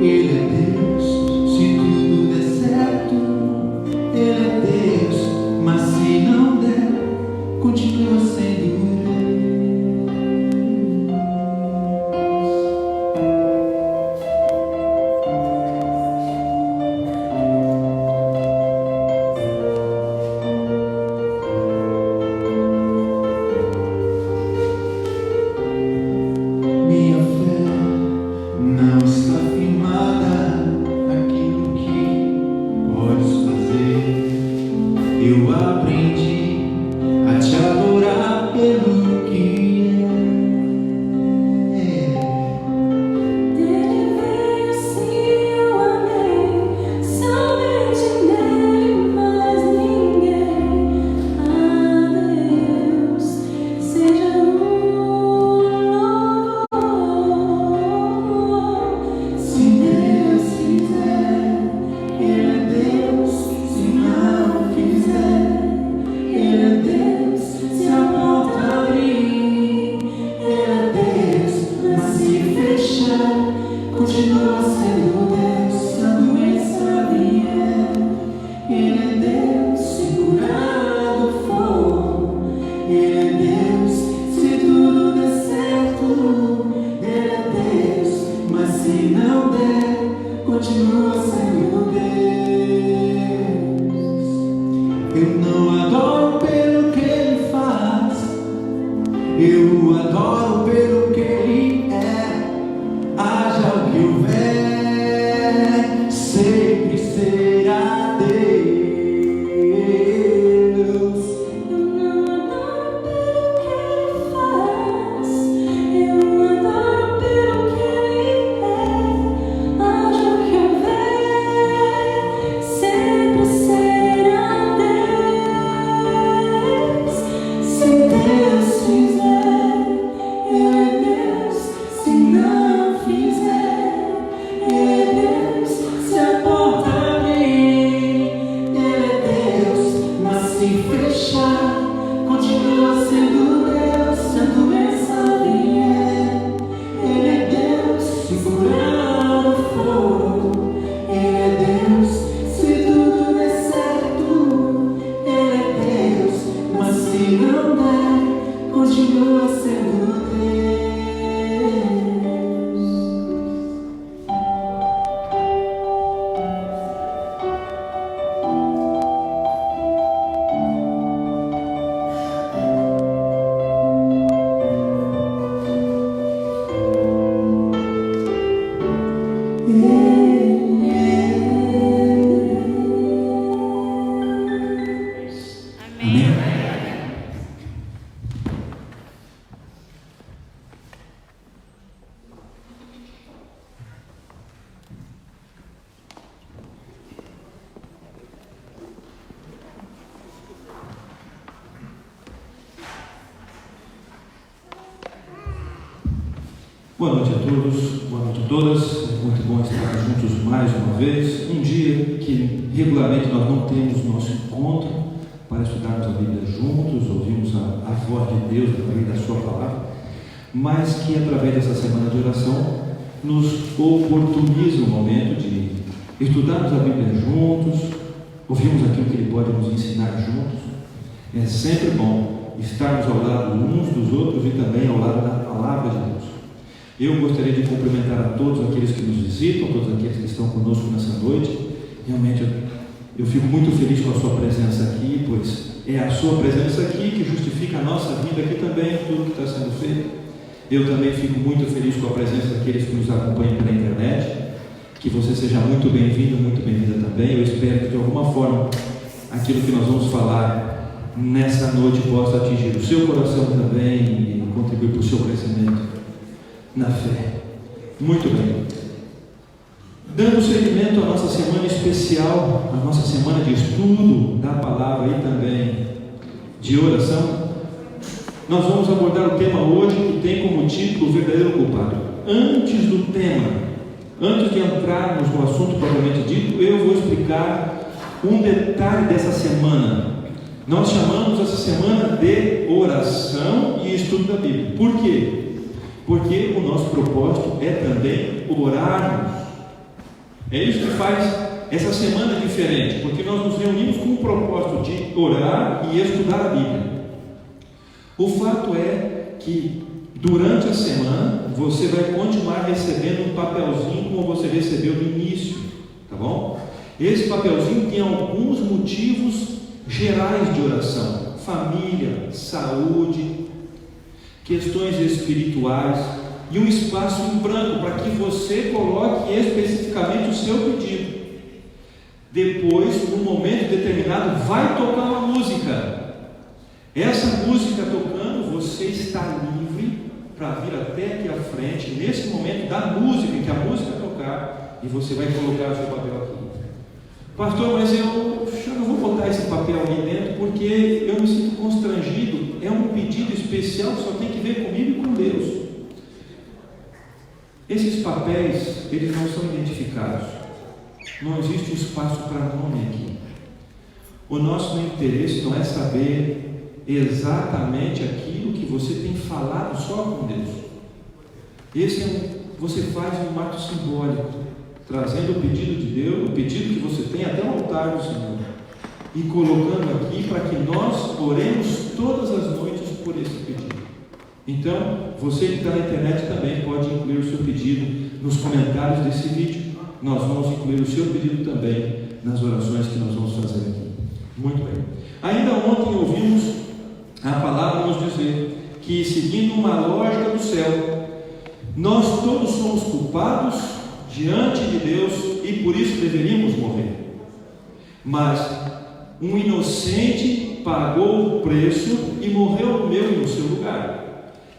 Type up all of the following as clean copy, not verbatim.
Ele é Deus, se tudo der certo. Ele é Deus, mas se não der, continua sendo Deus. Minha fé não está firmada naquilo que podes fazer. Eu aprendi a te adorar pelo que é. Dele veio sim, eu amei, somente nele, mais ninguém. A Deus seja louvor. Se Deus quiser, Ele é Deus. Se não quiser, Ele é Deus. Se a porta abrir, Ele é Deus. Mas se fechar, continua sendo Deus. Se a doença vier, Ele é Deus. Se curado for, Ele é Deus. Se tudo der certo, Ele é Deus. Mas se não der, continua sendo Deus. Eu não adoro pelo que Ele faz, eu o adoro pelo que Ele é. Haja o que houver, sempre será Deus. Eu não adoro pelo que Ele faz, eu adoro pelo que Ele é. Haja o que houver, sempre será Deus. Se Deus fizer, Ele é Deus. Se não fizer, Ele é Deus. Se a porta abrir, Ele é Deus. Mas se fechar, continua sendo Deus. Se a doença vier, Ele é Deus. Se curado for, Ele é Deus. Se tudo der certo, Ele é Deus. Mas se não der, continua sendo Deus. Amém? Boa noite a todos, boa noite a todas. É muito bom estar juntos mais uma vez. Um dia que regularmente nós não temos nosso encontro para estudarmos a Bíblia juntos, ouvirmos a voz de Deus através da sua palavra, mas que através dessa semana de oração nos oportuniza o momento de estudarmos a Bíblia juntos, ouvirmos aquilo que Ele pode nos ensinar juntos. É sempre bom estarmos ao lado uns dos outros e também ao lado da palavra de Deus. Eu gostaria de cumprimentar a todos aqueles que nos visitam, todos aqueles que estão conosco nessa noite. Realmente eu fico muito feliz com a sua presença aqui, pois é a sua presença aqui que justifica a nossa vida aqui também, tudo que está sendo feito. Eu também fico muito feliz com a presença daqueles que nos acompanham pela internet. Que você seja muito bem-vindo, muito bem-vinda também. Eu espero que de alguma forma aquilo que nós vamos falar nessa noite possa atingir o seu coração também e contribuir para o seu crescimento na fé. Muito bem. Dando seguimento à nossa semana especial, a nossa semana de estudo da palavra e também de oração, nós vamos abordar o tema hoje que tem como título o verdadeiro culpado. Antes do tema, antes de entrarmos no assunto propriamente dito, eu vou explicar um detalhe dessa semana. Nós chamamos essa semana de oração e estudo da Bíblia. Por quê? Porque o nosso propósito é também orarmos É isso que faz essa semana diferente, porque nós nos reunimos com o propósito de orar e estudar a Bíblia. O fato é que durante a semana você vai continuar recebendo um papelzinho como você recebeu no início, tá bom? Esse papelzinho tem alguns motivos gerais de oração: família, saúde, questões espirituais, e um espaço em branco para que você coloque especificamente o seu pedido. Depois, num momento determinado, vai tocar uma música. Essa música tocando, você está livre para vir até aqui à frente, nesse momento da música, em que a música tocar, e você vai colocar o seu papel aqui. Pastor, mas eu já não vou botar esse papel ali dentro, porque eu me sinto constrangido. É um pedido especial, só tem que ver comigo e com Deus. Esses papéis, eles não são identificados. Não existe espaço para nome aqui. O nosso interesse não é saber exatamente aquilo que você tem falado só com Deus. Você faz um ato simbólico, trazendo o pedido de Deus, o pedido que você tem até o altar do Senhor, e colocando aqui para que nós oremos todas as noites por esse pedido. Então, você que está na internet também pode incluir o seu pedido nos comentários desse vídeo. Nós vamos incluir o seu pedido também nas orações que nós vamos fazer aqui. Muito bem. Ainda ontem ouvimos a palavra nos dizer que, seguindo uma lógica do céu, nós todos somos culpados diante de Deus e por isso deveríamos morrer. Mas um inocente pagou o preço e morreu no meu e no seu lugar.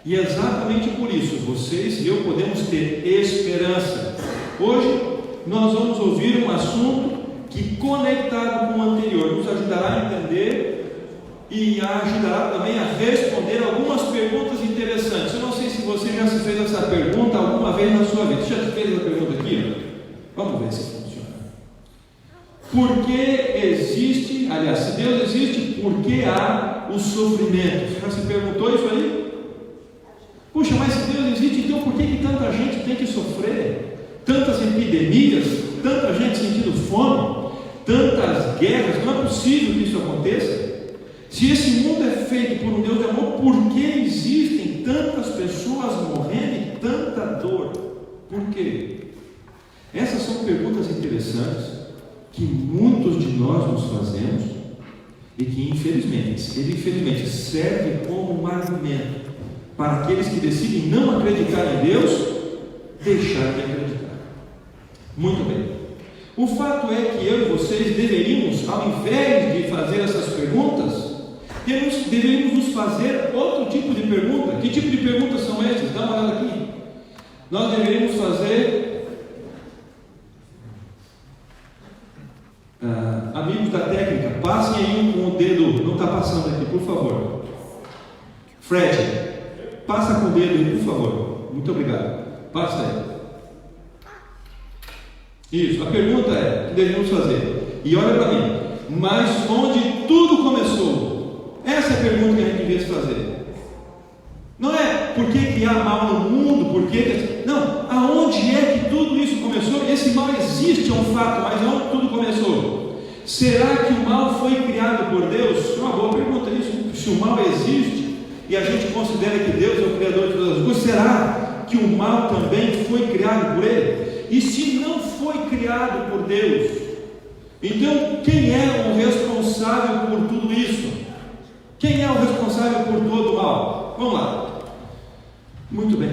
E exatamente por isso, vocês e eu podemos ter esperança. Hoje nós vamos ouvir um assunto que, conectado com o anterior, nos ajudará a entender e ajudará também a responder algumas perguntas interessantes. Eu não sei se você já se fez essa pergunta alguma vez na sua vida. Você já se fez essa pergunta aqui? Vamos ver se funciona. Por que existe, aliás, se Deus existe, por que há o sofrimento? Você já se perguntou isso aí? Puxa, mas se Deus existe, então por que tanta gente tem que sofrer? Tantas epidemias, tanta gente sentindo fome, tantas guerras, não é possível que isso aconteça. Se esse mundo é feito por um Deus de amor, por que existem tantas pessoas morrendo e tanta dor? Por quê? Essas são perguntas interessantes que muitos de nós nos fazemos e que infelizmente servem como um argumento para aqueles que decidem não acreditar em Deus, deixar de acreditar. Muito bem. O fato é que eu e vocês deveríamos, ao invés de fazer essas perguntas, deveríamos nos fazer outro tipo de pergunta. Que tipo de perguntas são essas? Dá uma olhada aqui. Nós deveríamos fazer, amigos da técnica, passem aí com o dedo, não está passando aqui, por favor. Fred, passa com o dedo aí, por favor. Muito obrigado. Passa aí. Isso, a pergunta é, o que devemos fazer? E olha para mim, mas onde tudo começou? Essa é a pergunta que a gente devia fazer. Não é por que há mal no mundo, não, aonde é que tudo isso começou? Esse mal existe, é um fato, mas aonde tudo começou? Será que o mal foi criado por Deus? É uma boa pergunta isso. Se o mal existe e a gente considera que Deus é o Criador de todas as coisas, será que o mal também foi criado por Ele? E se não foi criado por Deus, então quem é o responsável por tudo isso? Quem é o responsável por todo o mal? Vamos lá. Muito bem,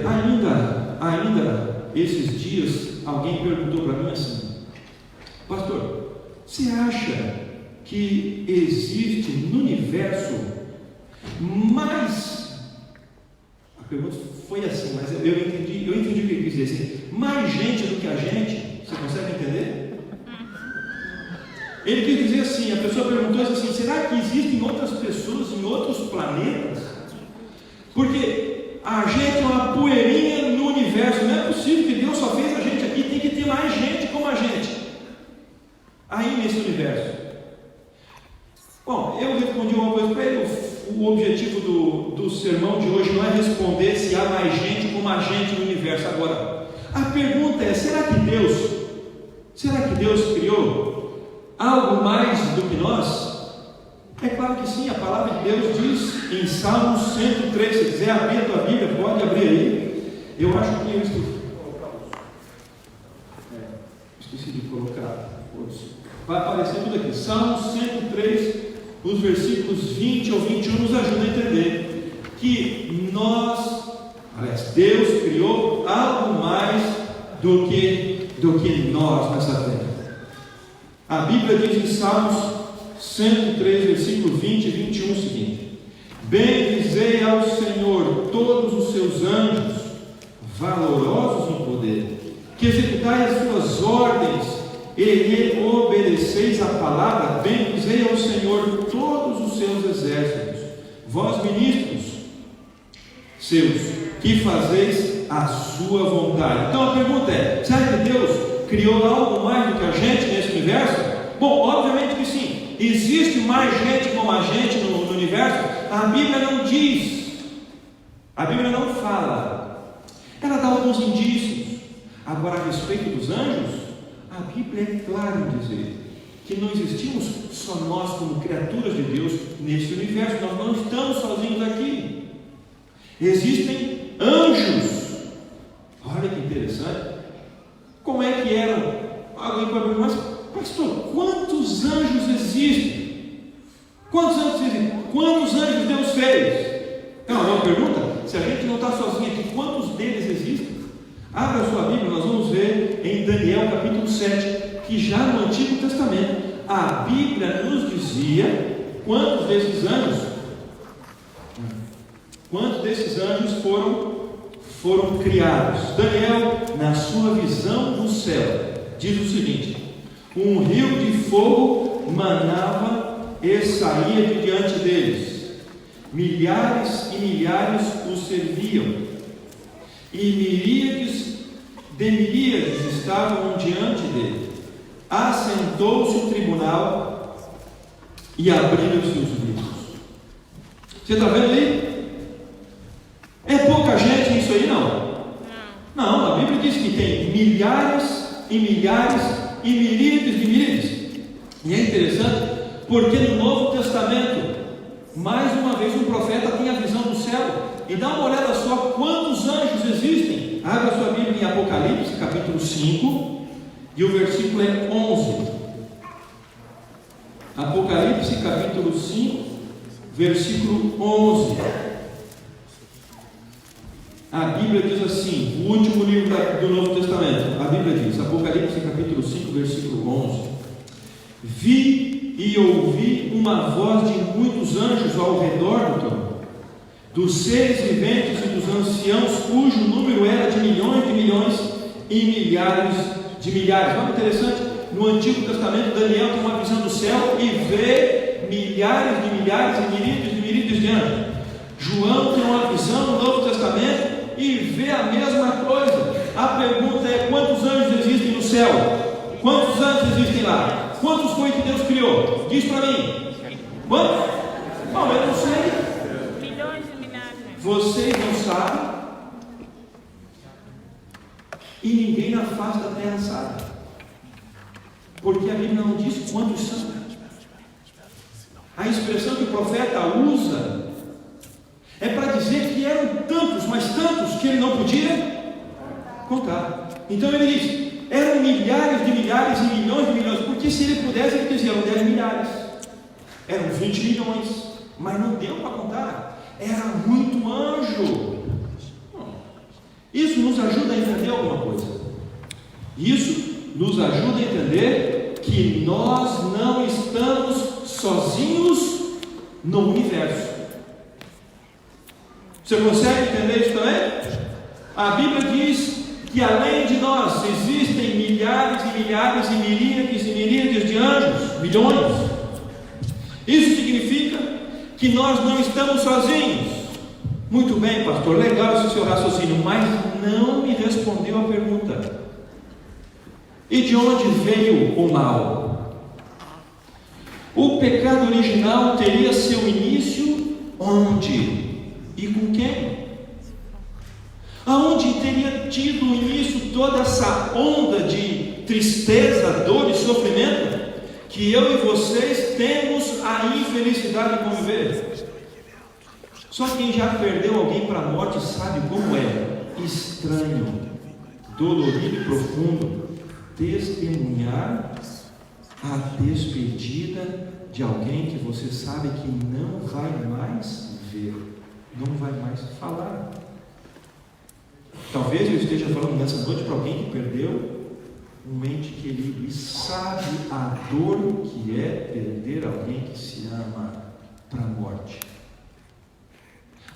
ainda esses dias alguém perguntou para mim assim: pastor, você acha que existe no universo mais... A pergunta foi assim, mas eu entendi o que ele quis dizer assim, mais gente do que a gente. Você consegue entender? Ele quis dizer assim, a pessoa perguntou assim: será que existem outras pessoas em outros planetas? Porque a gente é uma poeirinha no universo. Não é possível que Deus só fez a gente aqui, tem que ter mais gente como a gente aí nesse universo. Bom, eu respondi uma coisa para ele. O objetivo do sermão de hoje não é responder se há mais gente como a gente no universo. Agora, a pergunta é: será que Deus Será que Deus criou algo mais do que nós? É claro que sim, a palavra de Deus diz em Salmos 103, se quiser abrir a tua Bíblia, pode abrir aí. Eu acho que eu esqueci de colocar. Vai aparecer tudo aqui. Salmos 103, os versículos 20 ao 21 nos ajudam a entender que Deus criou algo mais do que nós nessa terra. A Bíblia diz em Salmos 103, versículo 20 e 21 o seguinte: bendizei ao Senhor todos os seus anjos, valorosos em poder, que executai as suas ordens e lhe obedeceis a palavra. Bendizei ao Senhor todos os seus exércitos, vós ministros seus, que fazeis a sua vontade. Então a pergunta é: será que Deus criou algo mais do que a gente nesse universo? Bom, obviamente que sim. Existe mais gente como a gente no universo? A Bíblia não diz, a Bíblia não fala, ela dá alguns indícios. Agora, a respeito dos anjos, a Bíblia é clara em dizer que não existimos só nós como criaturas de Deus nesse universo. Nós não estamos sozinhos aqui. Existem anjos. Olha que interessante. Como é que eram? Alguém pode perguntar: mas pastor, quantos anjos existem? Quantos anjos existem? Quantos anjos Deus fez? É uma boa pergunta. Se a gente não está sozinho aqui, quantos deles existem? Abra a sua Bíblia, nós vamos ver em Daniel capítulo 7, que já no Antigo Testamento, a Bíblia nos dizia quantos desses anjos foram criados. Daniel, na sua visão do céu, diz o seguinte: um rio de fogo manava e saía de diante deles, milhares e milhares os serviam, e miríades de miríades estavam diante dele. Assentou-se o tribunal e abriram-se os livros. Você está vendo aí? É pouca gente isso aí? Não, a Bíblia diz que tem milhares e milhares e miríades de miríades. E é interessante porque no Novo Testamento, mais uma vez, um profeta tem a visão do céu. E dá uma olhada só quantos anjos existem. Abra sua Bíblia em Apocalipse capítulo 5, e o versículo é 11. Apocalipse capítulo 5, versículo 11. A Bíblia diz assim, o último livro do Novo Testamento. A Bíblia diz, Apocalipse capítulo 5, versículo 11: vi e ouvi uma voz de muitos anjos ao redor do trono, dos seres viventes e dos anciãos, cujo número era de milhões e milhares de milhares. Olha que interessante, no Antigo Testamento Daniel tem uma visão do céu e vê milhares de milhares e miríades de anjos. João tem uma visão no Novo Testamento e vê a mesma coisa. A pergunta é: quantos anjos existem no céu? Quantos anjos existem lá? Quantos foi que Deus criou? Diz para mim. Quantos? Bom, eu não sei. Milhões e milhares. Vocês não sabem. E ninguém na face da terra sabe. Porque a Bíblia não diz quantos são. A expressão que o profeta usa é para dizer que eram tantos, mas tantos, que ele não podia contar. Então ele diz: eram milhares de milhares e milhões de milhões, porque se ele pudesse, ele dizia: eram 10 milhares, eram 20 milhões, mas não deu para contar, era muito anjo. Isso nos ajuda a entender alguma coisa. Isso nos ajuda a entender que nós não estamos sozinhos no universo. Você consegue entender isso também? A Bíblia diz que além de nós existem milhares e milhares e miríades de anjos, milhões. Isso significa que nós não estamos sozinhos. Muito bem, pastor, legal esse seu raciocínio, mas não me respondeu a pergunta: e de onde veio o mal? O pecado original teria seu início onde? E com quem? Aonde teria tido início toda essa onda de tristeza, dor e sofrimento que eu e vocês temos a infelicidade de conviver. Só quem já perdeu alguém para a morte sabe como é estranho, dolorido e profundo testemunhar a despedida de alguém que você sabe que não vai mais ver, não vai mais falar. Talvez eu esteja falando nessa noite para alguém que perdeu um ente querido e sabe a dor que é perder alguém que se ama para a morte.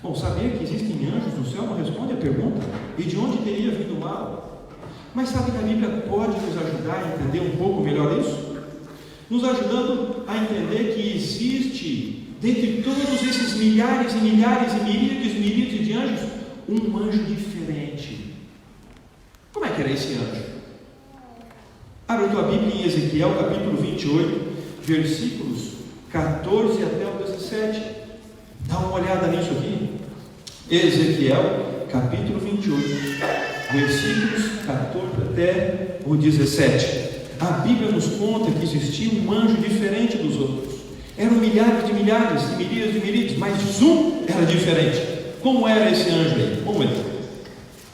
Bom, saber que existem anjos no céu não responde a pergunta: e de onde teria vindo o mal? Mas sabe que a Bíblia pode nos ajudar a entender um pouco melhor isso? Nos ajudando a entender que existe, dentre todos esses milhares e milhares e miríades de anjos, um anjo diferente. Como é que era esse anjo? Abra a tua Bíblia em Ezequiel, capítulo 28, versículos 14 até o 17. Dá uma olhada nisso aqui. Ezequiel, capítulo 28, versículos 14 até o 17. A Bíblia nos conta que existia um anjo diferente dos outros. Eram milhares de milhares, e miríades de miríades, mas um era diferente. Como era esse anjo aí? Vamos ver.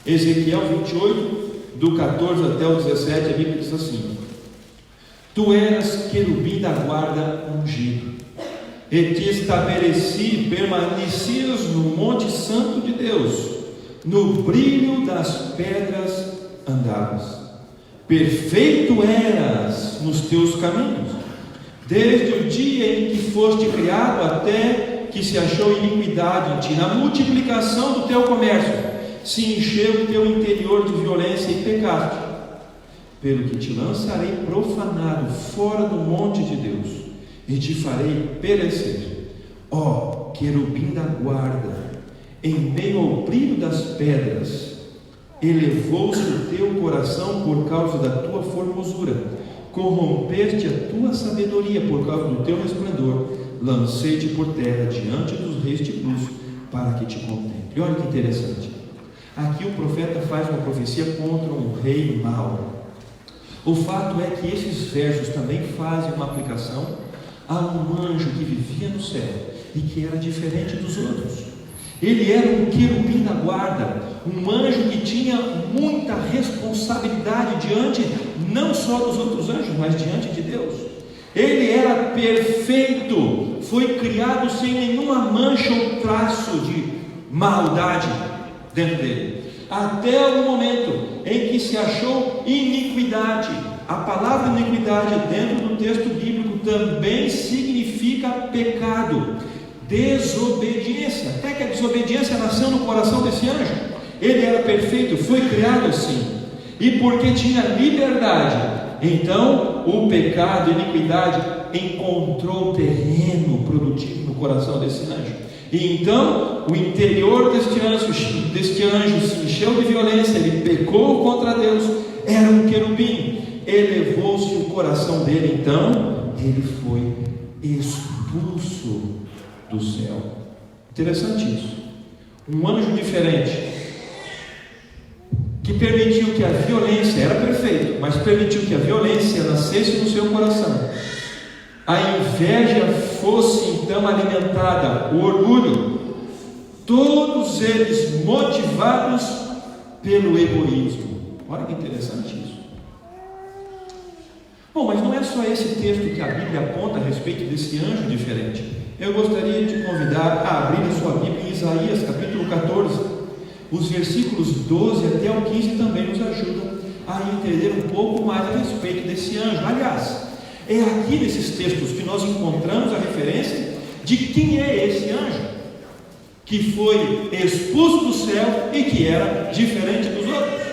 Ezequiel 28, do 14 até o 17, a Bíblia diz assim: Tu eras querubim da guarda ungido, e te estabeleci, permanecias no monte santo de Deus, no brilho das pedras andavas. Perfeito eras nos teus caminhos, desde o dia em que foste criado até que se achou iniquidade em ti. Na multiplicação do teu comércio se encheu o teu interior de violência e pecaste. Pelo que te lançarei profanado fora do monte de Deus, e te farei perecer, ó querubim da guarda, em meio ao brilho das pedras. Elevou-se o teu coração por causa da tua formosura, corrompeste a tua sabedoria por causa do teu resplendor. Lancei-te por terra diante dos reis de luz, para que te contemple. Olha que interessante. Aqui o profeta faz uma profecia contra um rei mau. O fato é que esses versos também fazem uma aplicação a um anjo que vivia no céu e que era diferente dos outros. Ele era um querubim da guarda, um anjo que tinha muita responsabilidade diante não só dos outros anjos, mas diante de Deus. Ele era perfeito, foi criado sem nenhuma mancha ou traço de maldade dentro dele, até o momento em que se achou iniquidade. A palavra iniquidade dentro do texto bíblico também significa pecado, desobediência. Até que a desobediência nasceu no coração desse anjo. Ele era perfeito, foi criado assim, e porque tinha liberdade, então o pecado, a iniquidade encontrou terreno produtivo no coração desse anjo. E então o interior deste anjo se encheu de violência, ele pecou contra Deus, era um querubim, elevou-se o coração dele, então ele foi expulso do céu. Interessante isso. Um anjo diferente, que permitiu que a violência, era perfeito, mas permitiu que a violência nascesse no seu coração, a inveja fosse então alimentada, o orgulho, todos eles motivados pelo egoísmo. Olha que interessante isso. Bom, mas não é só esse texto que a Bíblia aponta a respeito desse anjo diferente. Eu gostaria de te convidar a abrir a sua Bíblia em Isaías capítulo 14. Os versículos 12 até o 15 também nos ajudam a entender um pouco mais a respeito desse anjo. Aliás, é aqui nesses textos que nós encontramos a referência de quem é esse anjo que foi expulso do céu e que era diferente dos outros.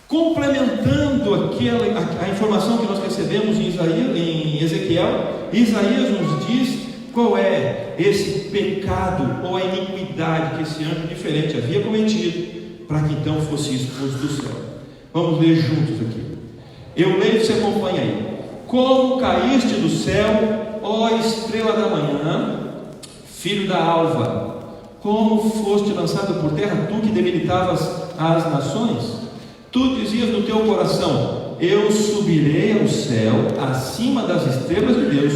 Complementando a informação que nós recebemos em Ezequiel, Isaías nos diz qual é esse pecado ou a iniquidade que esse anjo diferente havia cometido, para que então fosse expulso do céu. Vamos ler juntos aqui. Eu leio e você acompanha aí. Como caíste do céu, ó estrela da manhã, filho da alva, como foste lançado por terra, tu que debilitavas as nações? Tu dizias no teu coração: eu subirei ao céu, acima das estrelas de Deus,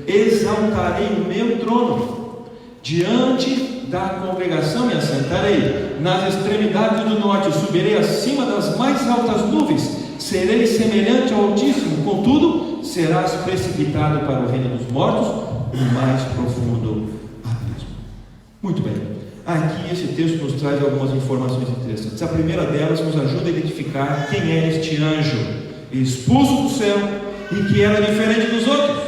exaltarei o meu trono, diante da congregação me assentarei, nas extremidades do norte, subirei acima das mais altas nuvens, serei semelhante ao Altíssimo, contudo, serás precipitado para o reino dos mortos, no mais profundo abismo. Muito bem. Aqui esse texto nos traz algumas informações interessantes. A primeira delas nos ajuda a identificar quem é este anjo expulso do céu e que era diferente dos outros,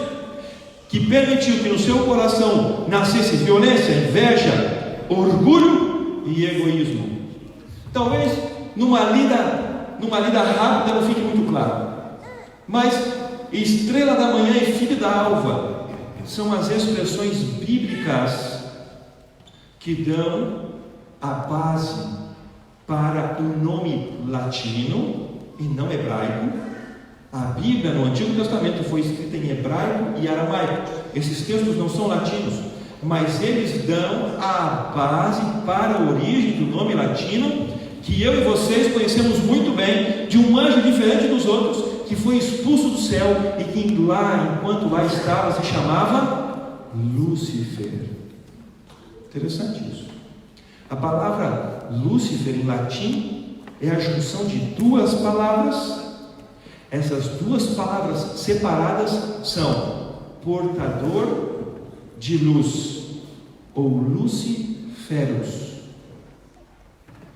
que permitiu que no seu coração nascesse violência, inveja, orgulho e egoísmo. Talvez numa lida rápida não fique muito claro, mas estrela da manhã e filho da alva são as expressões bíblicas que dão a base para o nome latino e não hebraico. A Bíblia no Antigo Testamento foi escrita em hebraico e aramaico. Esses textos não são latinos, mas eles dão a base para a origem do nome latino, que eu e vocês conhecemos muito bem, de um anjo diferente dos outros, que foi expulso do céu e que enquanto lá estava, se chamava Lúcifer. Interessante isso. A palavra Lúcifer em latim é a junção de duas palavras. Essas duas palavras separadas são portador de luz ou Luciferus.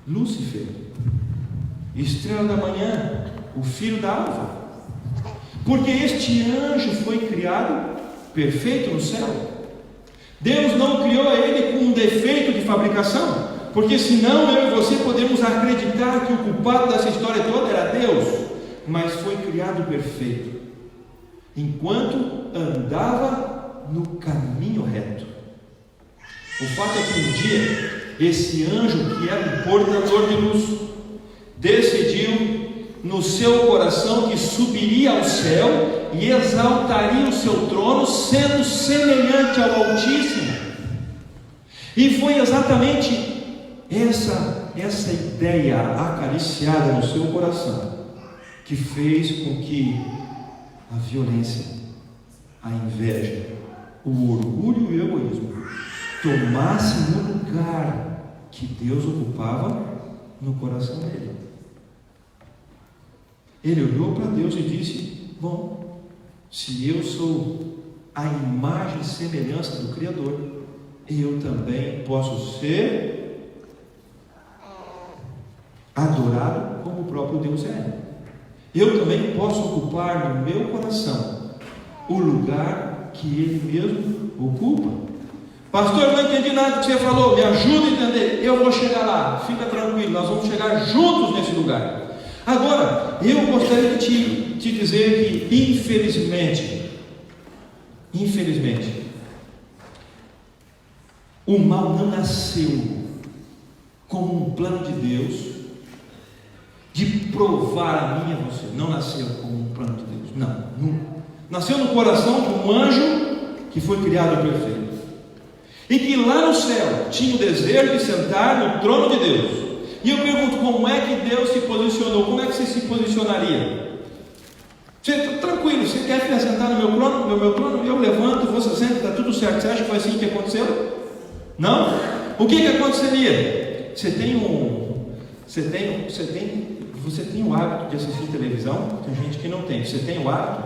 Lúcifer, estrela da manhã, o filho da alva. Porque este anjo foi criado perfeito no céu. Deus não criou ele com um defeito de fabricação, porque senão eu e você podemos acreditar que o culpado dessa história toda era Deus, mas foi criado perfeito, enquanto andava no caminho reto. O fato é que um dia, esse anjo que era um portador de luz, decidiu no seu coração que subiria ao céu e exaltaria o seu trono, sendo semelhante ao Altíssimo. E foi exatamente essa ideia acariciada no seu coração que fez com que a violência, a inveja, o orgulho e o egoísmo tomassem o lugar que Deus ocupava no coração dele. Ele olhou para Deus e disse: bom, se eu sou a imagem e semelhança do Criador, eu também posso ser adorado como o próprio Deus é. Eu também posso ocupar no meu coração o lugar que Ele mesmo ocupa. Pastor, eu não entendi nada do que você falou, me ajuda a entender. Eu vou chegar lá, fica tranquilo, nós vamos chegar juntos nesse lugar. Agora, eu gostaria de te dizer que infelizmente, o mal não nasceu como um plano de Deus de provar a mim e a você. Não nasceu como um plano de Deus, não, nunca. Nasceu no coração de um anjo que foi criado perfeito, e que lá no céu tinha o desejo de sentar no trono de Deus. E eu pergunto, como é que Deus se posicionou? Como é que você se posicionaria? Você, tranquilo, você quer se sentar no meu trono? Eu levanto, você senta, está tudo certo. Você acha que foi assim que aconteceu? Não? O que aconteceria? Você tem o hábito de assistir televisão? Tem gente que não tem. Você tem o hábito?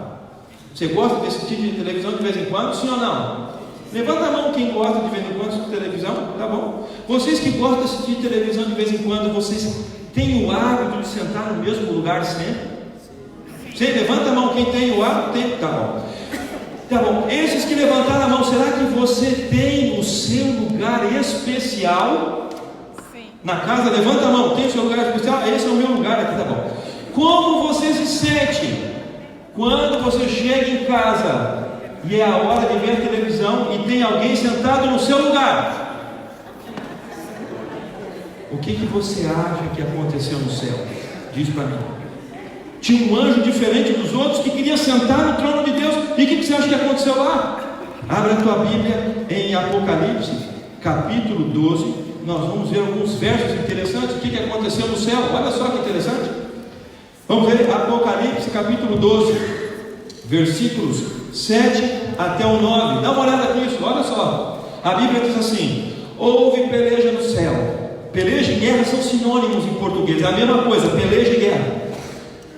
Você gosta de assistir televisão de vez em quando? Sim ou não? Levanta a mão quem gosta de vez em quando de televisão, tá bom? Vocês que gostam de assistir televisão de vez em quando, vocês têm o hábito de sentar no mesmo lugar sempre? Você levanta a mão quem tem o hábito, tem, tá bom. Tá bom, esses que levantaram a mão, será que você tem o seu lugar especial? Sim. Na casa, levanta a mão, tem o seu lugar especial? Esse é o meu lugar aqui, tá bom. Como você se sente quando você chega em casa e é a hora de ver a televisão e tem alguém sentado no seu lugar? O que você acha que aconteceu no céu? Diz para mim. Tinha um anjo diferente dos outros que queria sentar no trono de Deus. E o que você acha que aconteceu lá? Abra a tua Bíblia em Apocalipse, capítulo 12, nós vamos ver alguns versos interessantes. O que aconteceu no céu? Olha só que interessante. Vamos ver Apocalipse capítulo 12, versículos 7 até o 9. Dá uma olhada nisso, olha só. A Bíblia diz assim: houve peleja no céu. Peleja e guerra são sinônimos em português, é a mesma coisa, peleja e guerra.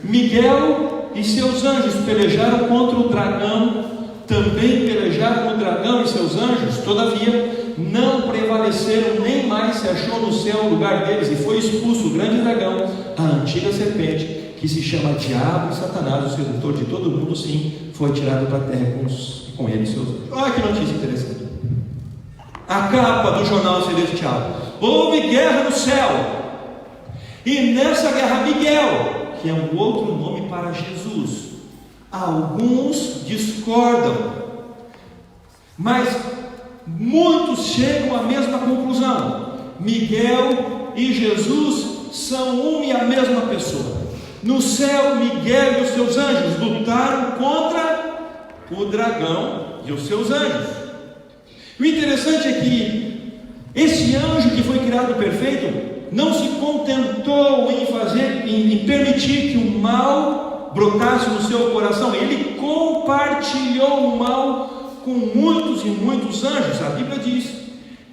Miguel e seus anjos pelejaram contra o dragão, também pelejaram o dragão e seus anjos, todavia não prevaleceram, nem mais se achou no céu o lugar deles, e foi expulso o grande dragão, a antiga serpente, que se chama Diabo e Satanás, o sedutor de todo mundo, sim, foi tirado da terra com ele e seus anjos. Olha que notícia interessante. A capa do jornal celestial: houve guerra no céu, e nessa guerra Miguel, que é um outro nome para Jesus, alguns discordam, mas muitos chegam à mesma conclusão: Miguel e Jesus são uma e a mesma pessoa. No céu, Miguel e os seus anjos lutaram contra o dragão e os seus anjos. O interessante é que esse anjo que foi criado perfeito não se contentou em permitir que o mal brotasse no seu coração. Ele compartilhou o mal com muitos e muitos anjos. A Bíblia diz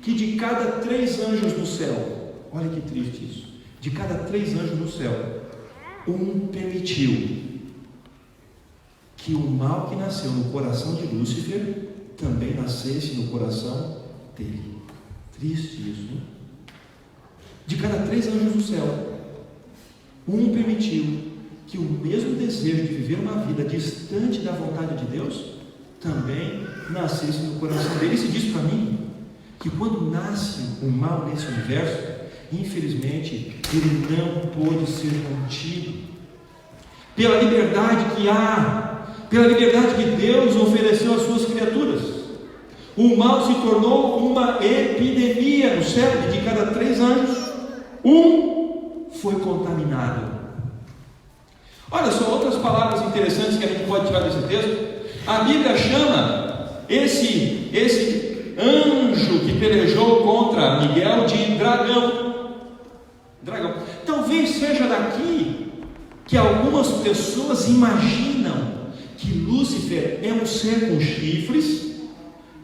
que de cada 3 anjos no céu, olha que triste isso, de cada 3 anjos no céu, um permitiu que o mal que nasceu no coração de Lúcifer também nascesse no coração dele. Triste isso, né? De cada 3 anjos no céu, um permitiu que o mesmo desejo de viver uma vida distante da vontade de Deus também nascesse no coração dele. E se diz para mim que quando nasce o mal nesse universo, infelizmente ele não pôde ser contido pela liberdade que há, pela liberdade que Deus ofereceu às suas criaturas. O mal se tornou uma epidemia no céu, e de cada 3 anjos, um foi contaminado. Olha só outras palavras interessantes que a gente pode tirar desse texto. A Bíblia chama esse anjo que pelejou contra Miguel de dragão. Talvez seja daqui que algumas pessoas imaginam que Lúcifer é um ser com chifres,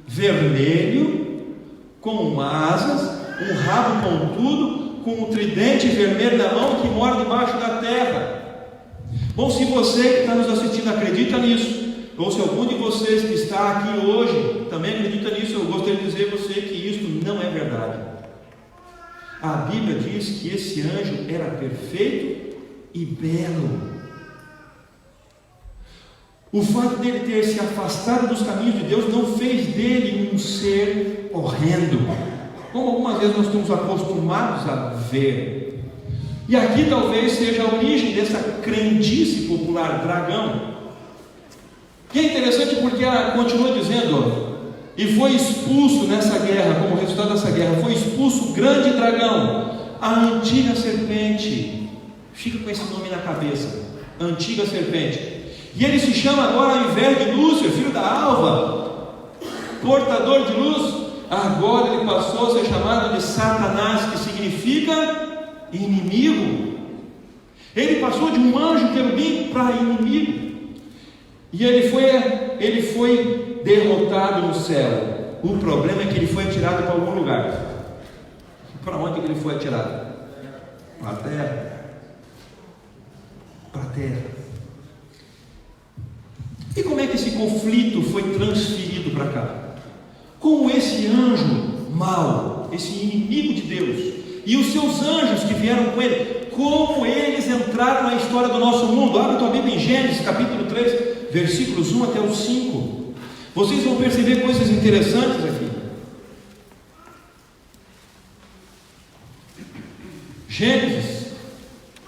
vermelho, com asas, um rabo pontudo, com um tridente vermelho na mão, que mora debaixo da terra. Bom, se você que está nos assistindo acredita nisso, ou se algum de vocês que está aqui hoje também acredita nisso, eu gostaria de dizer a você que isso não é verdade. A Bíblia diz que esse anjo era perfeito e belo. O fato dele ter se afastado dos caminhos de Deus não fez dele um ser horrendo, como algumas vezes nós estamos acostumados a ver. E aqui talvez seja a origem dessa crendice popular, dragão. Que é interessante porque ela continua dizendo: e foi expulso nessa guerra, como resultado dessa guerra, foi expulso o grande dragão, a antiga serpente. Fica com esse nome na cabeça, antiga serpente. E ele se chama agora, ao invés de Lúcifer, filho da alva, portador de luz, agora ele passou a ser chamado de Satanás, que significa inimigo. Ele passou de um anjo querubim para inimigo. E ele foi derrotado no céu. O problema é que ele foi atirado para algum lugar. Para onde ele foi atirado? Para a terra. Para a terra. E como é que esse conflito foi transferido para cá? Como esse anjo mau, esse inimigo de Deus, e os seus anjos que vieram com ele, como eles entraram na história do nosso mundo? Abre tua Bíblia em Gênesis capítulo 3, versículos 1 até o 5. Vocês vão perceber coisas interessantes aqui. Gênesis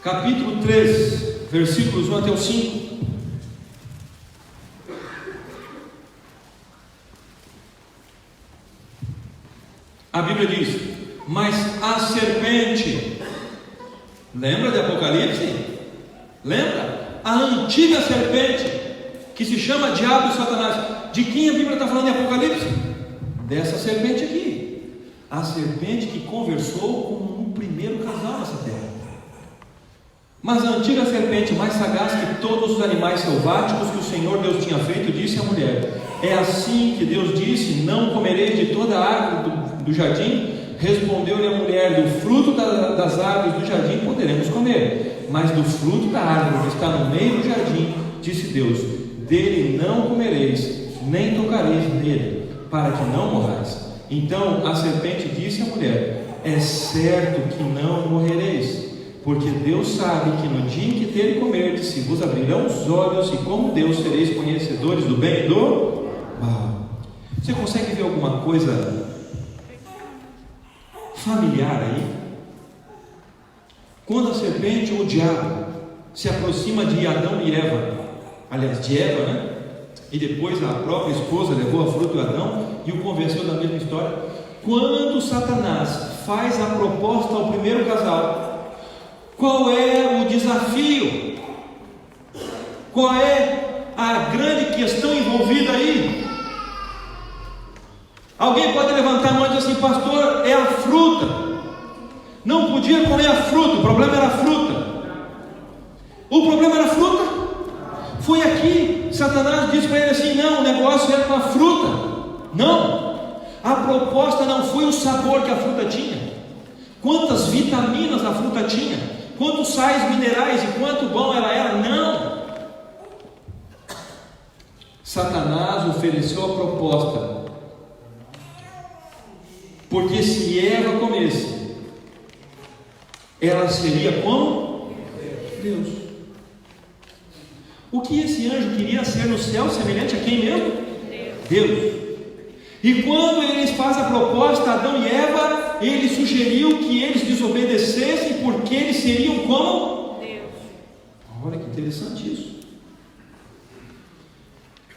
capítulo 3, versículos 1 até o 5. A Bíblia diz: mas a serpente, lembra de Apocalipse? Lembra? A antiga serpente, que se chama Diabo e Satanás. De quem a Bíblia está falando em Apocalipse? Dessa serpente aqui. A serpente que conversou com o primeiro casal nessa terra. Mas a antiga serpente, mais sagaz que todos os animais selváticos que o Senhor Deus tinha feito, disse à mulher: é assim que Deus disse: não comereis de toda a árvore do jardim? Respondeu-lhe a mulher: do fruto das árvores do jardim poderemos comer, mas do fruto da árvore que está no meio do jardim, disse Deus: dele não comereis, nem tocareis nele, para que não morrais. Então a serpente disse à mulher: é certo que não morrereis, porque Deus sabe que no dia em que dele comerdes, se vos abrirão os olhos, e como Deus sereis conhecedores do bem e do mal. Você consegue ver alguma coisa familiar aí? Quando a serpente ou o diabo se aproxima de Adão e Eva, aliás, de Eva, né? E depois a própria esposa levou a fruta de Adão e o convenceu da mesma história. Quando Satanás faz a proposta ao primeiro casal, qual é o desafio? Qual é a grande questão envolvida aí? Alguém pode levantar a mão e dizer assim: pastor, é a fruta. Não podia comer a fruta, o problema era a fruta. O problema era a fruta? Foi aqui, Satanás disse para ele assim: não, o negócio era com a fruta. Não, a proposta não foi o sabor que a fruta tinha, quantas vitaminas a fruta tinha, quantos sais minerais e quanto bom ela era. Não, Satanás ofereceu a proposta, porque se Eva comesse, ela seria como Deus. O que esse anjo queria ser no céu, semelhante a quem mesmo? Deus. E quando eles fazem a proposta a Adão e Eva, ele sugeriu que eles desobedecessem, porque eles seriam como Deus. Olha que interessante isso.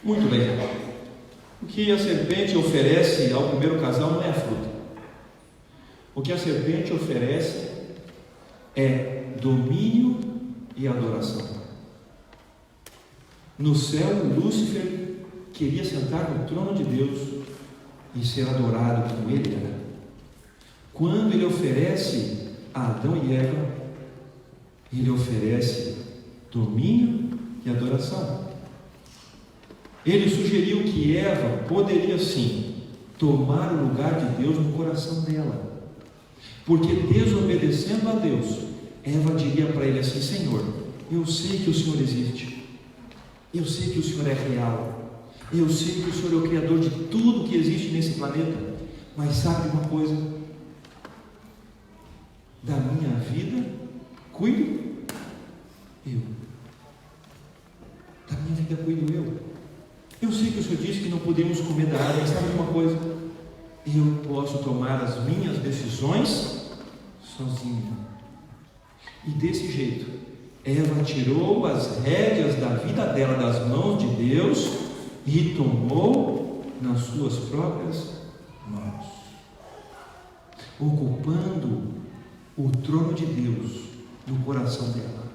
Muito bem. O que a serpente oferece ao primeiro casal não é a fruta. O que a serpente oferece é domínio e adoração. No céu, Lúcifer queria sentar no trono de Deus e ser adorado como ele era. Quando ele oferece a Adão e Eva, ele oferece domínio e adoração. Ele sugeriu que Eva poderia sim tomar o lugar de Deus no coração dela, porque desobedecendo a Deus, Eva diria para ele assim: Senhor, eu sei que o Senhor existe, eu sei que o Senhor é real, eu sei que o Senhor é o Criador de tudo que existe nesse planeta, mas sabe uma coisa? Da minha vida cuido eu. Da minha vida cuido eu. Eu sei que o Senhor disse que não podemos comer da árvore, mas sabe uma coisa? Eu posso tomar as minhas decisões sozinho. E desse jeito, Eva tirou as rédeas da vida dela das mãos de Deus e tomou nas suas próprias mãos, ocupando o trono de Deus no coração dela,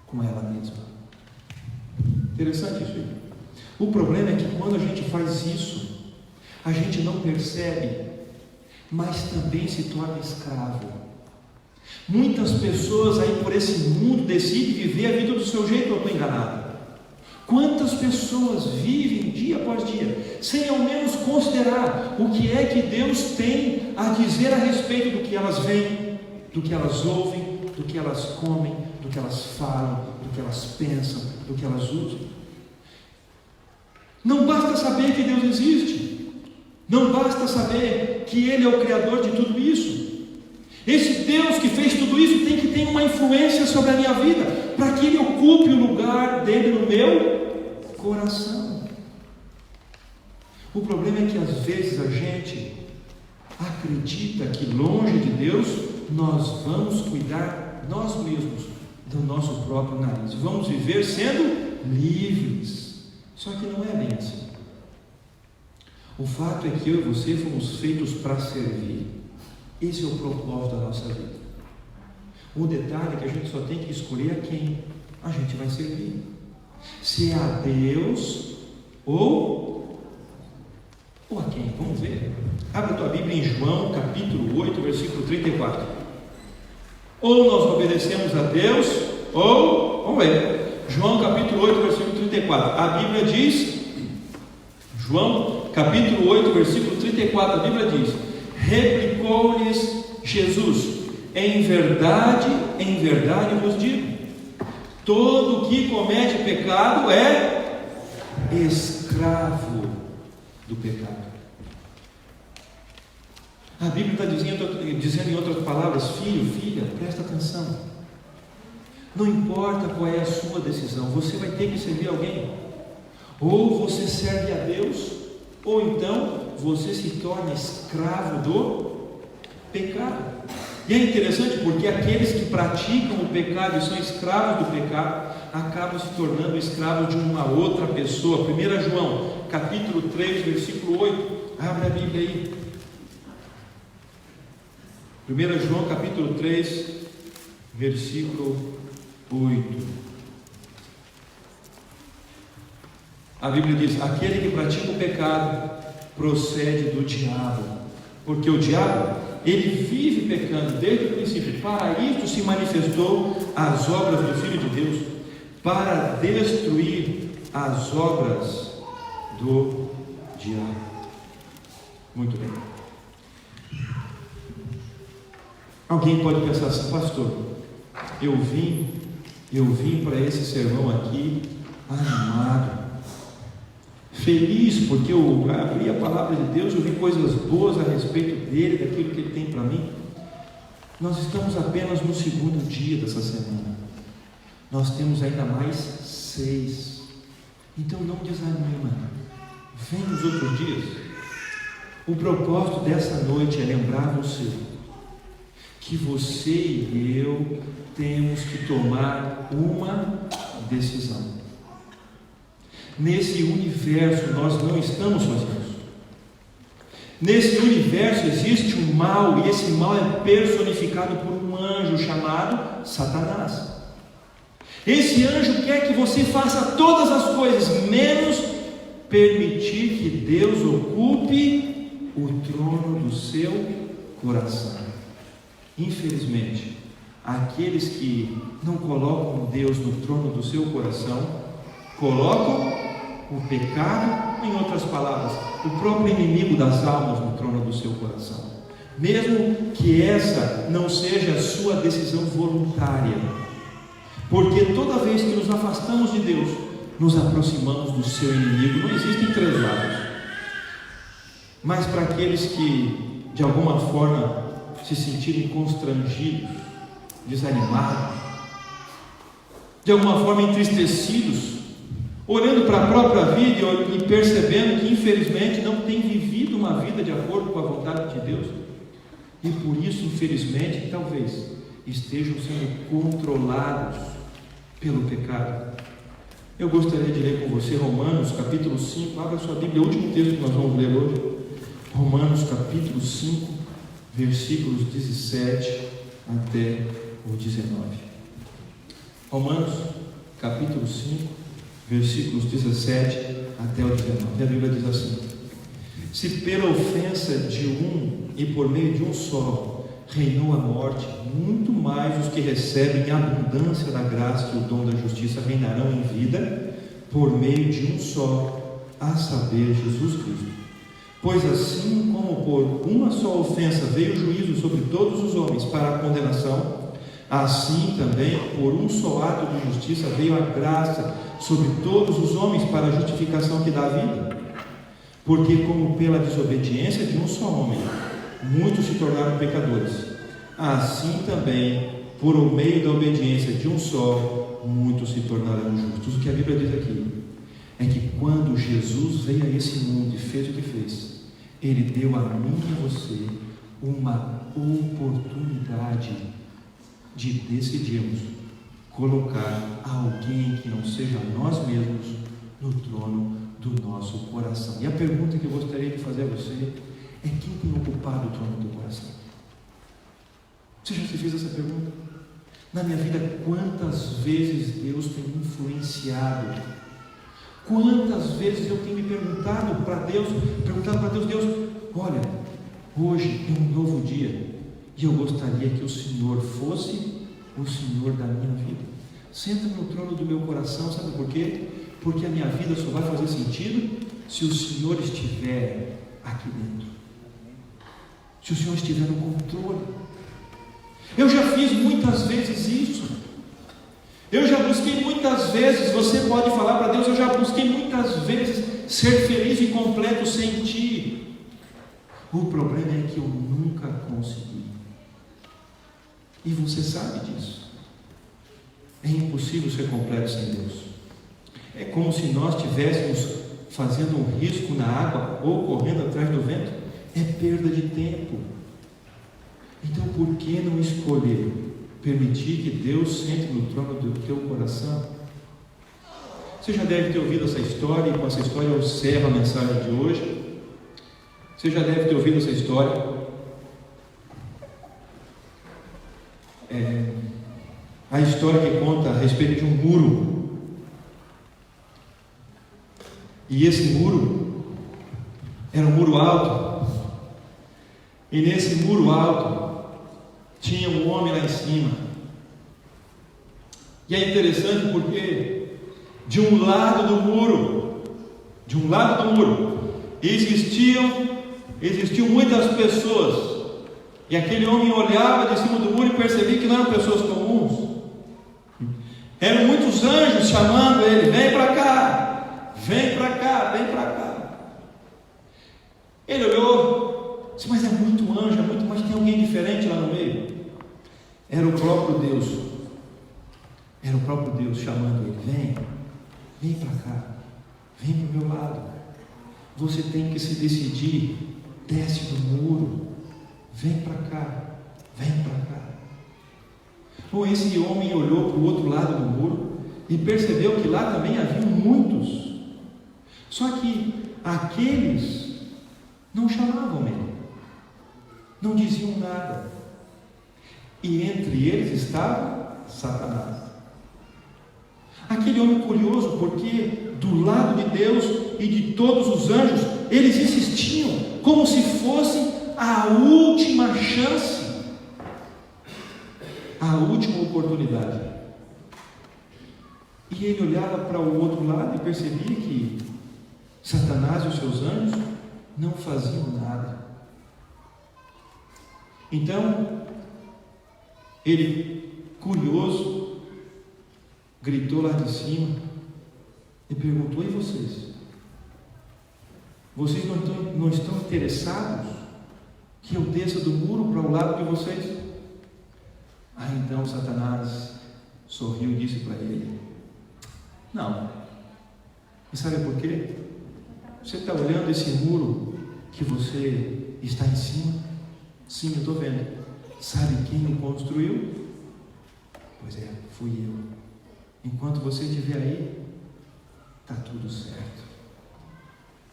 com ela mesma. Interessante isso aí. O problema é que quando a gente faz isso, a gente não percebe, mas também se torna escravo. Muitas pessoas aí por esse mundo decidem viver a vida do seu jeito. Eu estou enganado? Quantas pessoas vivem dia após dia sem ao menos considerar o que é que Deus tem a dizer a respeito do que elas veem, do que elas ouvem, do que elas comem, do que elas falam, do que elas pensam, do que elas usam. Não basta saber que Deus existe, não basta saber que Ele é o Criador de tudo isso. Esse Deus que fez tudo isso tem que ter uma influência sobre a minha vida, para que Ele ocupe o lugar dele no meu coração. O problema é que às vezes a gente acredita que longe de Deus nós vamos cuidar nós mesmos do nosso próprio nariz, vamos viver sendo livres. Só que não é bem assim. O fato é que eu e você fomos feitos para servir. Esse é o propósito da nossa vida. O detalhe é que a gente só tem que escolher a quem a gente vai servir. Se é a Deus ou Ou a quem? Vamos ver. Abra a tua Bíblia em João, capítulo 8, versículo 34. Ou nós obedecemos a Deus, ou, vamos ver, João capítulo 8, versículo 34. A Bíblia diz, João capítulo 8, versículo 34, a Bíblia diz: replicou-lhes Jesus: em verdade vos digo, todo que comete pecado é escravo do pecado. A Bíblia está dizendo em outras palavras: filho, filha, presta atenção. Não importa qual é a sua decisão, você vai ter que servir alguém. Ou você serve a Deus, ou então você se torna escravo do pecado. E é interessante porque aqueles que praticam o pecado e são escravos do pecado acabam se tornando escravos de uma outra pessoa. 1 João capítulo 3, versículo 8. Abre a Bíblia aí. 1 João capítulo 3, versículo 8. A Bíblia diz: aquele que pratica o pecado procede do diabo, porque o diabo, ele vive pecando desde o princípio. Para isto se manifestou as obras do Filho de Deus, para destruir as obras do diabo. Muito bem. Alguém pode pensar assim: pastor, eu vim para esse sermão aqui animado, feliz, porque eu abri a palavra de Deus, eu vi coisas boas a respeito dele, daquilo que ele tem para mim. Nós estamos apenas no segundo dia dessa semana, nós temos ainda mais 6, então não desanima, vem nos outros dias. O propósito dessa noite é lembrar você que você e eu temos que tomar uma decisão. Nesse universo nós não estamos sozinhos. Nesse universo existe um mal, e esse mal é personificado por um anjo chamado Satanás. Esse anjo quer que você faça todas as coisas, menos permitir que Deus ocupe o trono do seu coração. Infelizmente, aqueles que não colocam Deus no trono do seu coração, colocam o pecado, em outras palavras, o próprio inimigo das almas no trono do seu coração, mesmo que essa não seja a sua decisão voluntária, porque toda vez que nos afastamos de Deus, nos aproximamos do seu inimigo. Não existem 3 lados, mas para aqueles que de alguma forma se sentirem constrangidos, desanimados, de alguma forma entristecidos, olhando para a própria vida e percebendo que infelizmente não tem vivido uma vida de acordo com a vontade de Deus, e por isso infelizmente talvez estejam sendo controlados pelo pecado. Eu gostaria de ler com você Romanos capítulo 5, abra sua Bíblia, o último texto que nós vamos ler hoje, Romanos capítulo 5, versículos 17 até o 19. Romanos capítulo 5, versículos 17 até o 19. A Bíblia diz assim: se pela ofensa de um e por meio de um só reinou a morte, muito mais os que recebem a abundância da graça e o dom da justiça reinarão em vida por meio de um só, a saber, Jesus Cristo. Pois assim como por uma só ofensa veio o juízo sobre todos os homens para a condenação, assim também por um só ato de justiça veio a graça sobre todos os homens para a justificação que dá vida. Porque como pela desobediência de um só homem muitos se tornaram pecadores, assim também por meio da obediência de um só muitos se tornaram justos. O que a Bíblia diz aqui é que quando Jesus veio a esse mundo e fez o que fez, Ele deu a mim e a você uma oportunidade de decidirmos colocar alguém que não seja nós mesmos no trono do nosso coração. E a pergunta que eu gostaria de fazer a você é: quem tem ocupado o trono do coração? Você já se fez essa pergunta? Na minha vida, quantas vezes Deus tem influenciado? Quantas vezes eu tenho me perguntado para Deus, Deus, olha, hoje é um novo dia, e eu gostaria que o Senhor fosse o Senhor da minha vida. Senta no trono do meu coração, sabe por quê? Porque a minha vida só vai fazer sentido se o Senhor estiver aqui dentro, se o Senhor estiver no controle. Eu já fiz muitas vezes isso, eu já busquei muitas vezes, você pode falar para Deus, eu já busquei muitas vezes ser feliz e completo sem Ti. O problema é que eu nunca consegui, e você sabe disso. É impossível ser completo sem Deus. É como se nós estivéssemos fazendo um risco na água ou correndo atrás do vento. É perda de tempo. Então, por que não escolher permitir que Deus sente no trono do teu coração? Você já deve ter ouvido essa história, e com essa história eu encerro a mensagem de hoje. Você já deve ter ouvido essa história. A história que conta a respeito de um muro. E esse muro era um muro alto. E nesse muro alto tinha um homem lá em cima. E é interessante porque de um lado do muro, existiam muitas pessoas. E aquele homem olhava de cima do muro e percebia que não eram pessoas comuns. Eram muitos anjos chamando ele: vem para cá, vem para cá, vem para cá. Ele olhou, disse: mas é muito anjo, mas tem alguém diferente lá no meio. Era o próprio Deus chamando ele: vem para cá, vem para o meu lado. Você tem que se decidir, desce do muro, vem para cá, vem para cá. Bom, esse homem olhou para o outro lado do muro e percebeu que lá também havia muitos. Só que aqueles não chamavam ele, não diziam nada. E entre eles estava Satanás. Aquele homem curioso, porque do lado de Deus e de todos os anjos, eles insistiam como se fosse a última chance, a última oportunidade. E ele olhava para o outro lado e percebia que Satanás e os seus anjos não faziam nada. Então ele, curioso, gritou lá de cima e perguntou: e vocês? Vocês não estão interessados que eu desça do muro para o lado de vocês? Então Satanás sorriu e disse para ele: não. E sabe por quê? Você está olhando esse muro que você está em cima? Sim, eu estou vendo. Sabe quem o construiu? Pois é, fui eu. Enquanto você estiver aí, está tudo certo.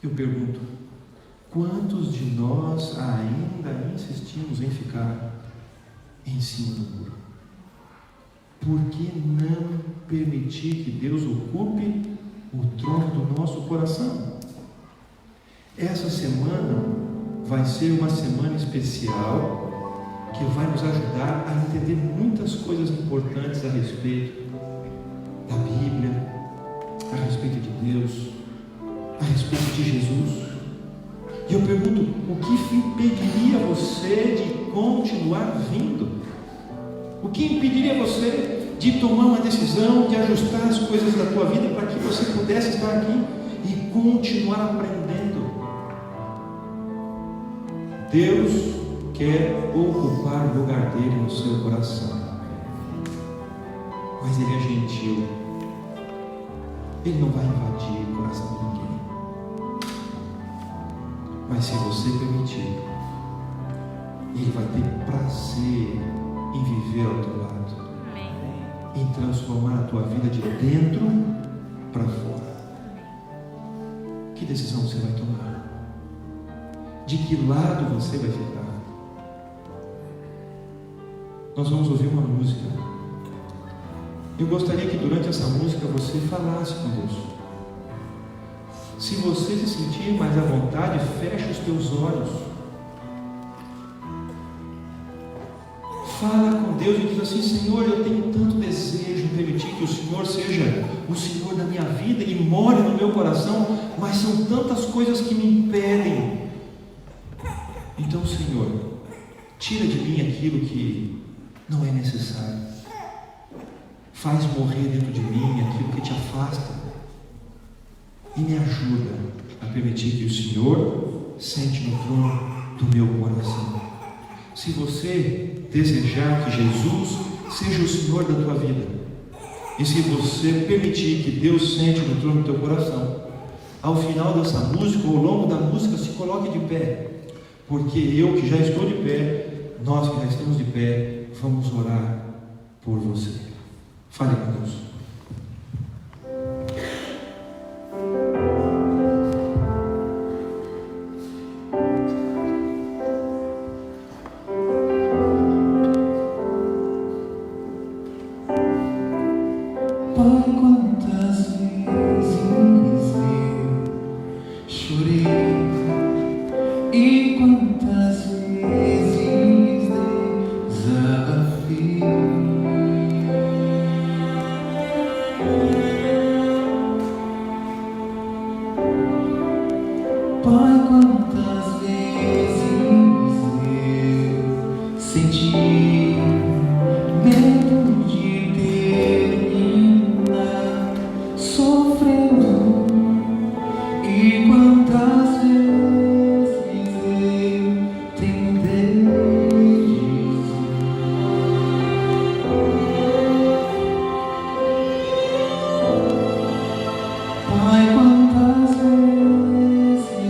Eu pergunto: quantos de nós ainda insistimos em ficar em cima do muro? Por que não permitir que Deus ocupe o trono do nosso coração? Essa semana vai ser uma semana especial que vai nos ajudar a entender muitas coisas importantes a respeito da Bíblia, a respeito de Deus, a respeito de Jesus. E eu pergunto: o que impediria você de continuar vindo? O que impediria você de tomar uma decisão, de ajustar as coisas da tua vida para que você pudesse estar aqui e continuar aprendendo? Deus quer ocupar o lugar dele no seu coração, mas ele é gentil. Ele não vai invadir o coração de ninguém. Mas se você permitir, ele vai ter prazer em viver ao teu lado, em transformar a tua vida de dentro para fora. Que decisão você vai tomar? De que lado você vai ficar? Nós vamos ouvir uma música. Eu gostaria que durante essa música você falasse com Deus. Se você se sentir mais à vontade, feche os teus olhos. Fala com Deus e diz assim: Senhor, eu tenho tanto desejo em permitir que o Senhor seja o Senhor da minha vida e more no meu coração, mas são tantas coisas que me impedem. Então, Senhor, tira de mim aquilo que não é necessário. Faz morrer dentro de mim aquilo que te afasta e me ajuda a permitir que o Senhor sente no trono do meu coração. Se você desejar que Jesus seja o Senhor da tua vida, e se você permitir que Deus sente no trono do teu coração, ao final dessa música, ou ao longo da música, se coloque de pé, porque eu que já estou de pé, nós que já estamos de pé, vamos orar por você. Fale com Deus. Pai, quantas vezes eu chorei e quantas vezes desabafei. Pai, quantas vezes eu senti medo de terminar sofrendo, e quantas vezes eu tentei dizer: Pai, quantas vezes eu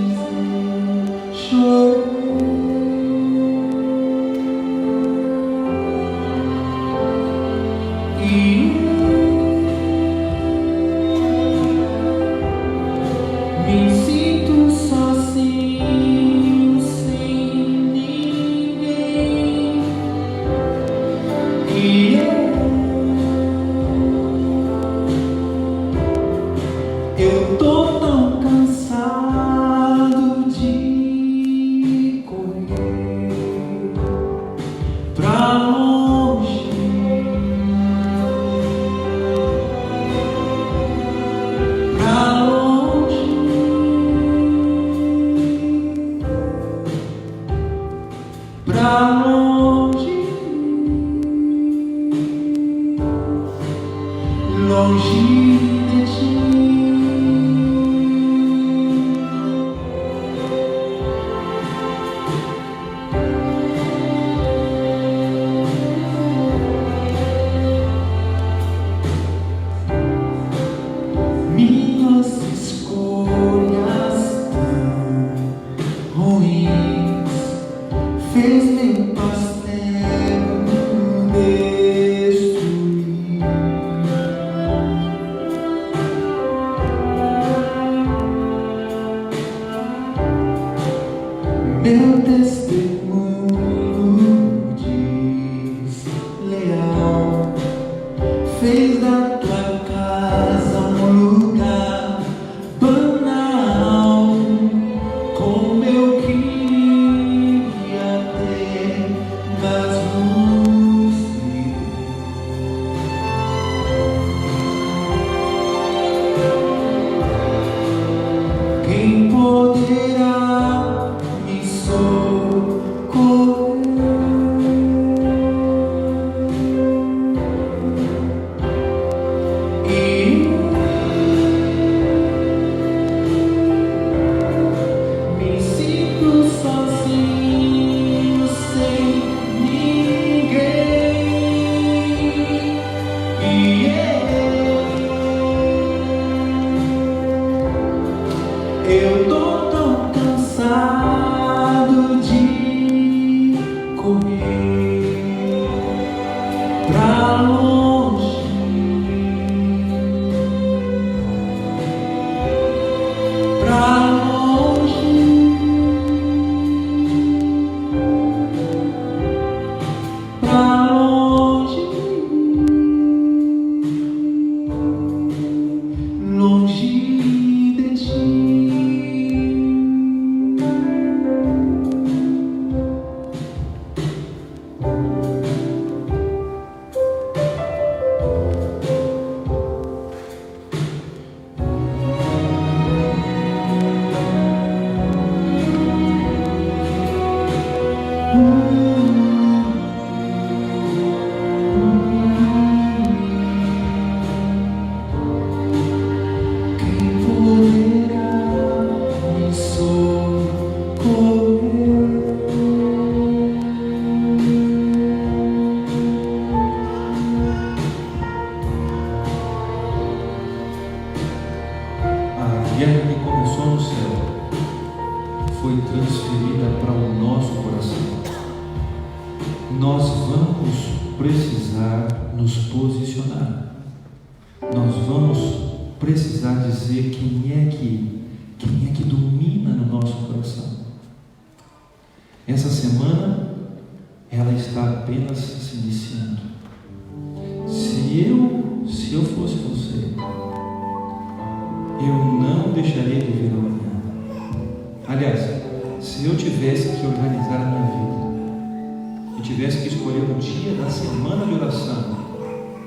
chorei. Me sinto sozinho, sem ninguém, e eu tô tão cansado de correr pra longe, pra longe, pra longe, longe de ti. Minhas escolhas tão ruins fez meu castelo destruir. Meu testemunho desleal fez da tua casa um lugar banal, como eu queria ter mais luz. Quem poderá me socorrer? Me sinto sozinho, sem ninguém, e eu tô tão cansado de correr pra longe, pra longe, pra longe, longe de ti. precisar nos posicionar. Nós vamos precisar dizer quem é que domina no nosso coração. Essa semana ela está apenas se iniciando. Se eu fosse você, eu não deixaria de ver amanhã. Aliás, se eu tivesse que organizar a minha vida, eu tivesse que escolher um dia da semana de oração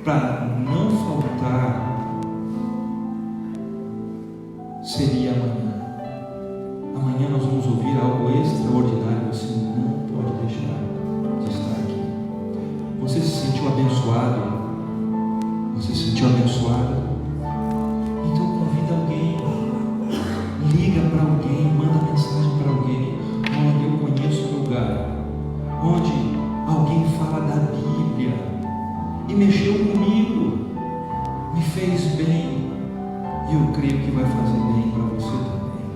para não faltar, seria amanhã. Amanhã nós vamos ouvir algo extraordinário. Você não pode deixar de estar aqui. Você se sentiu abençoado? Você se sentiu abençoado? Então convida alguém, liga para alguém, manda mensagem para alguém. Olha, eu conheço um lugar onde alguém fala da Bíblia e mexeu comigo, me fez bem, e eu creio que vai fazer bem para você também.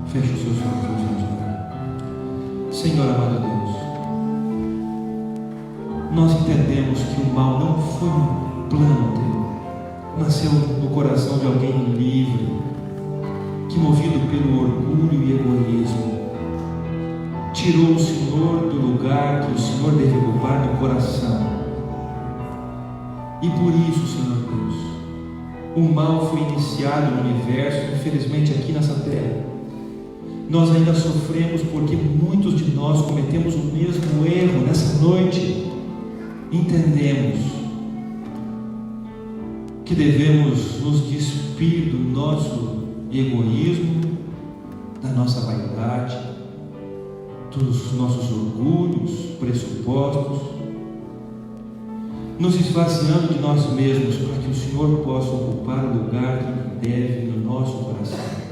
Feche os seus olhos, vamos orar. Senhor amado Deus, nós entendemos que o mal não foi um plano teu, nasceu no coração de alguém livre, que movido pelo orgulho e egoísmo, tirou o Senhor do lugar que o Senhor deve ocupar no coração. E por isso, Senhor Deus, o mal foi iniciado no universo, infelizmente aqui nessa terra. Nós ainda sofremos porque muitos de nós cometemos o mesmo erro. Nessa noite entendemos que devemos nos despir do nosso egoísmo, da nossa vaidade, dos nossos orgulhos, pressupostos, nos esvaziando de nós mesmos para que o Senhor possa ocupar o lugar que deve no nosso coração.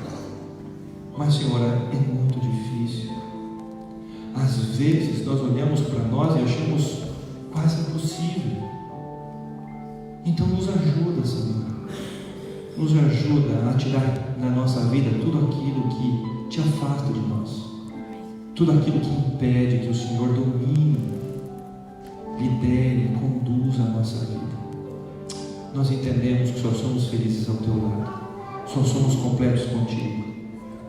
Mas, Senhor, é muito difícil. Às vezes nós olhamos para nós e achamos quase impossível. Então nos ajuda, Senhor. Nos ajuda a tirar da nossa vida tudo aquilo que te afasta de nós, tudo aquilo que impede que o Senhor domine, lidere, conduza a nossa vida. Nós entendemos que só somos felizes ao teu lado, só somos completos contigo.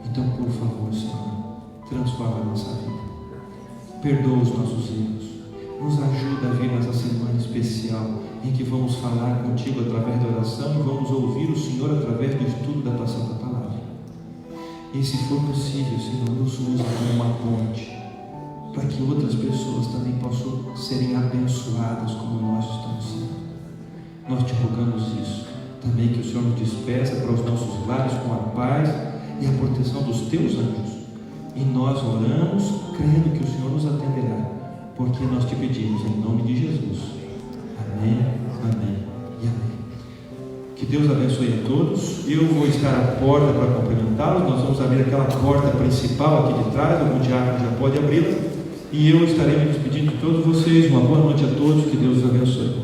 Então, por favor, Senhor, transforma a nossa vida, perdoa os nossos erros, nos ajuda a vir nessa semana especial em que vamos falar contigo através da oração e vamos ouvir o Senhor através do estudo da tua santa palavra. E se for possível, Senhor, nos usa como uma ponte para que outras pessoas também possam serem abençoadas como nós estamos sendo. Nós te rogamos isso, também que o Senhor nos despeça para os nossos lares com a paz e a proteção dos teus anjos. E nós oramos crendo que o Senhor nos atenderá, porque nós te pedimos em nome de Jesus. Amém, amém e amém. Que Deus abençoe a todos. Eu vou estar à porta para cumprimentá-los. Nós vamos abrir aquela porta principal aqui de trás, algum diácono já pode abri-la, e eu estarei me despedindo de todos vocês. Uma boa noite a todos, que Deus os abençoe.